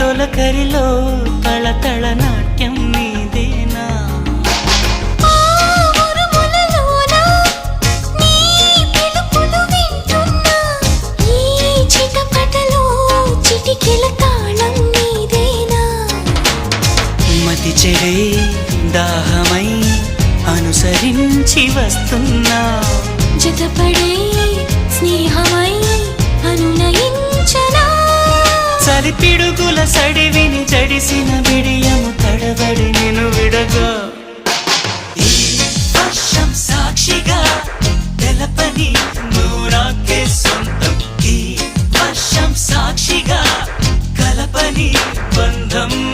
తొలకరిలో తళతళ నాట్యం నీదేనా మతి చెడై దాహమై అనుసరించి వస్తున్నా జతపడే స్నేహమై అనునయించనా చలి పిడుగుల సడివిని జడిసిన